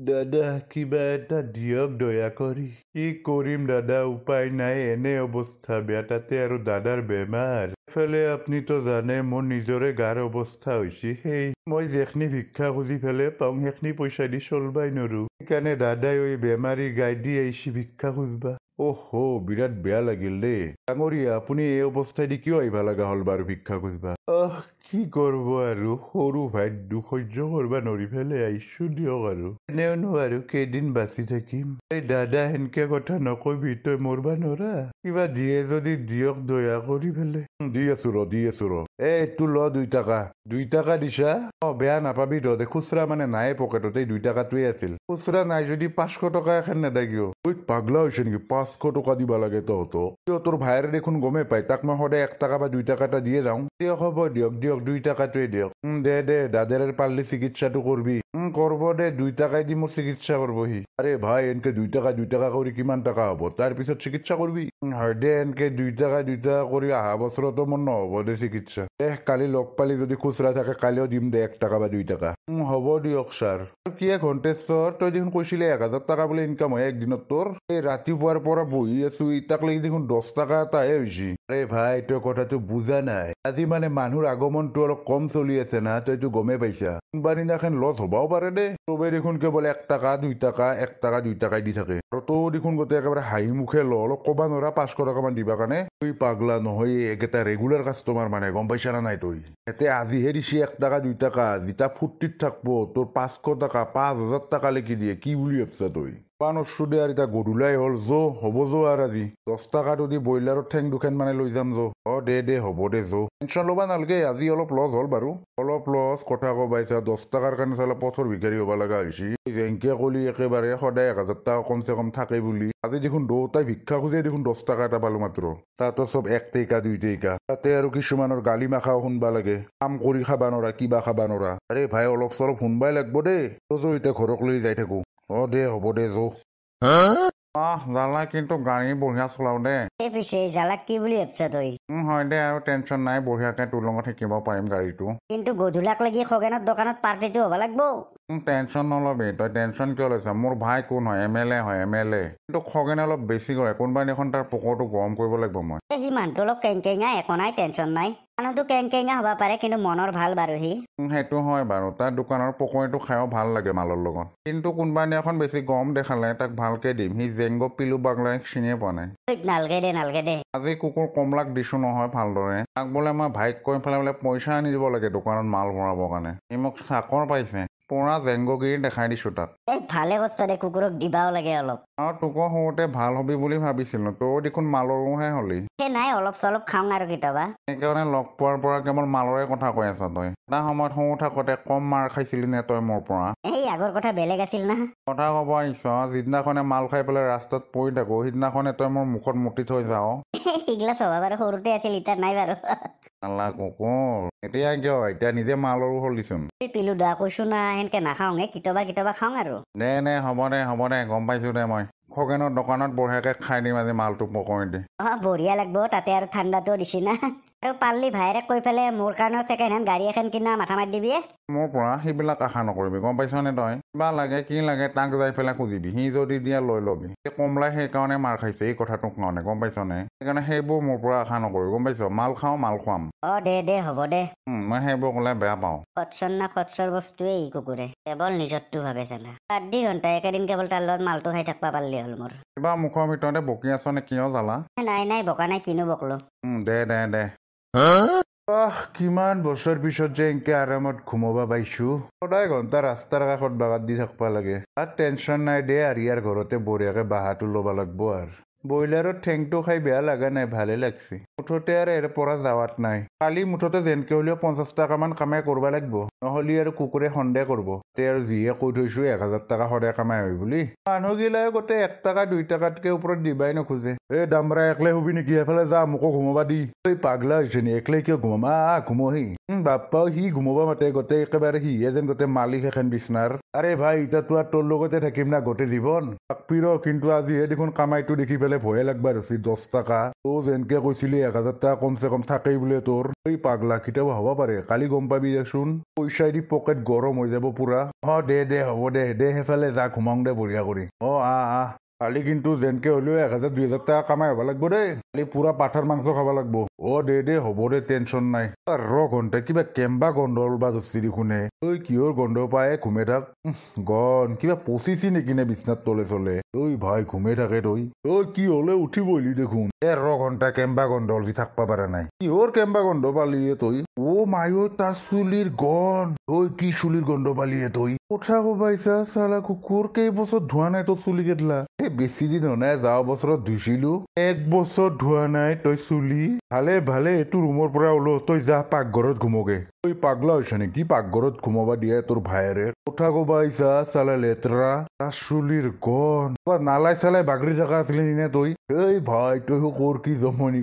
দাদা কিবা এটা দিয়ক দয়া কৰি। কি কৰিম দাদা, উপায় নাই, এনে অৱস্থা বেয়া, তাতে আৰু দাদাৰ বেমাৰ। এফালে আপুনিতো জানে মোৰ নিজৰে গাৰ অৱস্থা হৈছে, সেই মই যেখনি ভিক্ষা খুজি ফেলে পাওঁ সেইখিনি পইচা দি চলবাই নৰো। সেইকাৰণে দাদাই ওই বেমাৰী গাই দি আহিছি ভিক্ষা খুজবা। অহ বিৰাট বেয়া লাগিল দেই। ডাঙৰীয়া আপুনি এই অৱস্থাই দি কিয় আহিবা লগা হ'ল বাৰু ভিক্ষা খুজবা? কি কৰব আৰু, সৰু ভাইত দুখ সহ্য কৰবা নৰি ফেলে আহিছো দিয়ক আৰু। এনেওনো আৰু কেইদিন বাচি থাকিম। এই দাদা সেনকে কথা নকবি, তই মৰবা নৰা। কিবা দিয়ে যদি দিয়ক দয়া কৰি ফেলে। দি আছো ৰ। এইটো ল 2 টাকা। 2 টাকা দিছা? বেয়া নাপাবি তহঁতে, খুচৰা মানে নাই পকেটত, এই 2 টাকাটোৱে আছিল। খুচৰা নাই যদি 500 টকা এখন নেদা কিয়? ঐ পাগলা হৈছে নেকি, 500 টকা দিবা লাগে তহঁতক? কিয় তোৰ ভাইৰে দেখোন গমেই পায়, তাক মই সদায় 1 টাকা বা 2 টাকা এটা দিয়ে যাওঁ। দিয়ক হ'ব দিয়ক 2 টাকাটোৱে দিয়ক। দে দাদাৰ পাৰলি চিকিৎসাটো কৰবি। কৰব দে, 2 টাকাই দি মোৰ চিকিৎসা কৰবহি। আৰে ভাই এনকে 2 টাকা কৰি কিমান টাকা হ'ব, তাৰ পিছত চিকিৎসা কৰবি। হয় দে, এনকে 2 টাকা কৰি অহা বছৰতো মোৰ নহ'ব দে চিকিৎসা। কালি লগ পালি যদি খুচৰা থাকে কালিও দিম দে 1 টাকা বা 2 টাকা। হ'ব দিয়ক ছাৰ। কিয় ঘণ্টেশ্বৰ, তই দেখোন কৈছিলে 1000 টাকা বোলে ইনকাম হয় একদিনত তোৰ। এই ৰাতিপুৱাৰ পৰা বহি আছো, ইটাক লাগি দেখোন 10 টাকা এটাহে হৈছে। আৰে ভাই তই কথাটো বুজা নাই, আজি মানে মানুহৰ আগমনটো অলপ কম চলি আছে না, তইতো গমেই পাইছা। কোনবা দিনাখন লছ হবাও পাৰে দে। চবেই দেখোন কেৱল 1 টাকা 2 টাকা 1 টাকা 2 টাকাই দি থাকে, আৰু তই দেখোন গোটেই একেবাৰে হাঁহি মুখে অলপ কবা নৰা 500 টকামান দিবা কাৰণে। তুই পাগলা নহয়, একেটা ৰেগুলাৰ কাষ্টমাৰ মানে, গম পাইছা না নাই তই? এতে আজিহে দিছি 1 টাকা 2 টাকা, যেটা ফুৰ্তিত থাকবো তোৰ 500 টাকা 5000 টাকা লেখি দিয়ে। কি বুলি ভাবছা তই? পানছো দে আৰু এতিয়া গধূলাই হ'ল, হ'ব আৰু আজি 10 টাকাটো দি ব্ৰইলাৰৰ ঠেং দুখেন মানে লৈ যাম দে হ'ব দে টেনচন ল'বা নালগে, আজি অলপ লছ হ'ল বাৰু। অলপ লছ কথা কবাইছা, 10 টাকাৰ কাৰণে চালে পথৰ ভিখাৰী হ'ব লগা হৈছে। যেনকে কলি একেবাৰে সদায় 1000 টাকা কমচে কম থাকে বুলি, আজি দেখোন দুটাই ভিক্ষা খুজে দেখোন 10 টাকা এটা পালো মাত্ৰ। তাতো চব 1 টাকা 2 টাকা, তাতে আৰু কিছুমানৰ গালি মাখাও শুনবা লাগে, কাম কৰি খাবা নৰা কিবা খাবা নৰা। আৰে ভাই অলপ চলপ শুনবাই লাগব দেই, তই এতিয়া ঘৰক লৈ যাই থাকো। দে হ'ব দে জালা কিন্তু গাড়ী বঢ়িয়া চলাও দে। পিছে জালাক কি বুলি ভাবছা তই? হয় দে, আৰু টেনচন নাই, বঢ়িয়াকে তোৰ লগত শিকিব পাৰিম গাড়ীটো। কিন্তু গধূলাক লাগি খগেনৰ দোকানত পাৰ্টিটো হ'ব লাগব। টেনচন নলবি, তই টেনচন কিয় লৈছা? মোৰ ভাই কোন হয়, MLA হয় MLA। কিন্তু খগেনে অলপ বেছি কৰে, কোনোবা দিনাখন তাৰ পকৰটো গৰম কৰিব লাগিব মই। সি মানুহটো অলপ কেংকেঙা, একো নাই টেনচন নাই। মানুহটো কেংকেঙা হ'ব পাৰে কিন্তু মনৰ ভাল বাৰু সি। সেইটো হয় বাৰু, তাৰ দোকানৰ পকৰীটো খাইও ভাল লাগে মালৰ লগত। কিন্তু কোনোবা দিনাখন বেছি গৰম দেখালে তাক ভালকে দিম, সি জেংগ পিলু বাগলাক চিনিয়ে পোৱা নাই। নালগে দে। আজি কুকুৰ কমলাক দিছো নহয় ভালদৰে, তাক বোলে মই ভাইক কৈ পেলাই বোলে পইচা আনি দিব লাগে দোকানত মাল ভৰাবৰ কাৰণে। সি মোক চাকৰ পাইছে, পুৰা জেংগগিৰি দেখাই দিছো তাক। ভালে কথা দে, কুকুৰক দিবাও লাগে অলপ। তোকো সৰুতে ভাল হবি বুলি ভাবিছিলো, তই দেখোন মালৰোহে হলি। নাই অলপ চলপ খাওঁ আৰু কেতিয়াবা। সেইকাৰণে লগ পোৱাৰ পৰা কেৱল মালৰে কথা কৈ আছ তই। এটা সময়ত সৰু থাকোতে কম মাৰ খাইছিলি নে তই মোৰ পৰা? এই আগৰ কথা বেলেগ আছিল না। কথা কব আহিছ, যিদিনাখনে মাল খাই পেলাই ৰাস্তাত পৰি থাকো সিদিনাখনে তই মোৰ মুখত মুতি থৈ যাও। এইগিলা স্বভাৱ বাৰু সৰুতে আছিল, এতিয়া নাই বাৰু। কুকুৰ এতিয়া কিয়, এতিয়া নিজে মালৰো হলিচোন। পিলু দা কৈছো না, সেনকে নাখাওঁ কেতিয়াবা খাওঁ আৰু। দে হ'ব দে গম পাইছো দে মই। খগেনৰ দোকানত বঢ়িয়াকে খাই দিম আজি মালটো পকৰি দি। বঢ়িয়া লাগব, তাতে আৰু ঠাণ্ডাটো দিছি না। আৰু পাৰলি ভাইৰে কৈ পেলাই মোৰ কাৰণেও ছেকেণ্ড হেণ্ড গাড়ী এখন কিনা মাথা মাৰি দিবি। মোৰ পৰা সেইবিলাক আশা নকৰিবি, গম পাইছ নে তই? কিবা লাগে কি লাগে তাক যাই পেলাই খুজিবি, সি যদি দিয়ে লৈ লবি। কমলাই সেইকাৰণে মাৰ খাইছে এই কথাটোৰ কাৰণে, গম পাইছ নে? সেইকাৰণে সেইবোৰ মোৰ পৰা আশা নকৰিবি, গম পাইছ? মাল খাওঁ মাল খুৱাম। দে হ'ব দে। মই সেইবোৰ কলে বেয়া পাওঁ। খচ্চৰ বস্তুৱে এই কুকুৰে, কেৱল নিজৰটো ভাবে চালা। 7 ঘণ্টা একেদিন কেৱল তাৰ লগত মালটো খাই থাকবা পাৰলি হ'ল মোৰ। কিবা মুখৰ ভিতৰতে বকি আছ নে কিয় জালা? নাই বকা নাই, কিনো বকলো। দে কিমান বছৰ পিছত যে এনকে আৰামত ঘুমাবা পাইছো। সদায় ঘন্টা ৰাস্তাৰ কাষত বাগাত দি থাকবা লাগে। তাত টেনচন নাই দে, আৰু ইয়াৰ ঘৰতে বঢ়িয়াকে বাহাটো ল'বা লাগব। আৰু ব্ৰইলাৰৰ ঠেংটো খাই বেয়া লগা নাই, ভালে লাগছে। মুঠতে আৰু এৰ পৰা যাৱাত নাই। কালি মুঠতে যেনকে হলেও 50 টাকামান কামাই কৰবা লাগব, নহলে আৰু কুকুৰে সন্দেহ কৰব। তে আৰু যিহে কৈ থৈছো 1000 টাকা সদায় কামাই হয় বুলি। মানুহগিলাই গোটেই 1 টাকা 2 টাকাতকে ওপৰত দিবাই নোখোজে। দামৰা একলাই হবি নেকি, এফালে যা মোকো ঘুমাবা দি। পাগলা হৈছে নি, একলাই কিয় ঘুমাম? ঘুমহি। বাপ্পাও সি ঘুমাবা মাতে, গোটেই একেবাৰে সিহে যেন গোটেই মালিক এখন বিচনাৰ। আৰে ভাই ইতাতো আৰু তোৰ লগতে থাকিম না গোটেই জীৱন। কিন্তু আজিহে দেখোন কামাইটো দেখি পেলাই ভয়ে লাগবা ৰছি 10 টাকা তো যেনকে কৈছিলি 1000 টাকা কমচে কম থাকেই বোলে তোৰ এই পাগলা কিতাব হ'ব পাৰে কালি গম পাবি দেচোন পইচা দি পকেট গৰম হৈ যাব পুৰা দে হ'ব দে সেইফালে যা ঘুমাওঁ দে বঢ়িয়া কৰি আহ কালি কিন্তু যেনকে হলেও 1000 2000 টাকা কামাই হ'ব লাগব দেই কালি পুৰা পাঠাৰ মাংস খাব লাগব দে হ'ব দে টেনচন নাই ঘণ্টা কিবা কেম্বা গন্ধ ওলবা ধৰছি দেখোনে ঐ কিহৰ গন্ধ পায় ঘুমে থাক গন কিবা পচিছি নেকি নে বিছনাত তলে চলে ঐ ভাই ঘুমে থাকে তই কি হলে উঠি বহিলি দেখোন ঘণ্টা কেম্বা গন্ধ হলছি থাকবা পাৰা নাই কিহৰ কেম্বা গন্ধ পালিয়ে তই মায়ো তাৰ চুলিৰ গন কি চুলিৰ গন্ধ পালিয়ে তই কথা কবাইছা চালা কুকুৰ কেইবছৰ ধোৱা নাই তোৰ চুলি কেটলা বেছি দিন হোৱা নাই যোৱা বছৰত ধুইছিলো 1 বছৰ ধোৱা নাই তই চুলি ভালে এইটো ৰুমৰ পৰা ওলো তই যা পাকঘৰত ঘুমগে তই পাগলা হৈছে নেকি পাকঘৰত ঘুমাবা দিয়ে তোৰ ভায়েৰে কথা কবা আহিছা চালা লেতেৰা তাৰ চুলিৰ গন নালাই চালাই বাগৰি থকা আছিলি নে তই ভাই তই কৰ কি জমনি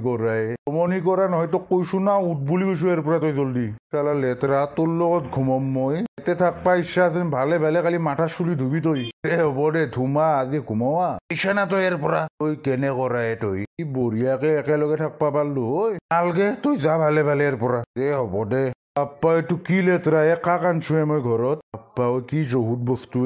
কৰা নহয় তোক কৈছো না উঠ বুলি কৈছো ইয়াৰ পৰা তই জলদি চালা লেতেৰা তোৰ লগত ঘুমাম মই এতে থাকবা ইচ্ছা যেন ভালে কালি মাথাৰ চুলি ধুবি তই হ'ব দে ধুমা আজি ঘুমোৱা ইচ্ছা না তই ইয়াৰ পৰা তই কেনে কৰাই তই কি বঢ়িয়াকে একেলগে থাকবা পাৰলো নালগে তই যা ভালে ইয়াৰ পৰা হ'ব দে আপ্পা এইটো কি লেতেৰা কাক আনছোৱে মই ঘৰত আপ্পা কি জহুত বস্তু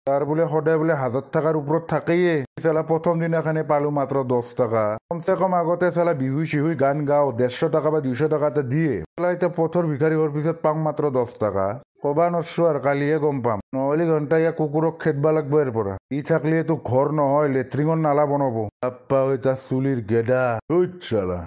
তাৰ বোলে সদায় বোলে 1000 টাকাৰ ওপৰত থাকেয়ে চালা প্ৰথম দিনাখানে পালো মাত্ৰ 10 টাকা কমচে কম আগতে চালা বিহু চিহু গান গাও 150 টাকা বা 200 টাকা এটা দিয়ে চালা এতিয়া পথৰ ভিখাৰী হোৱাৰ পিছত পাম মাত্ৰ 10 টাকা কবা নছো আৰু কালিহে গম পাম নহলে ঘণ্টা ইয়াক কুকুৰক খেদবা লাগব ইয়াৰ পৰা থাকলে তো ঘৰ নহয় লেট্ৰিঙৰ নালা বনাব আপ্পা তাৰ চুলিৰ গেদা চালা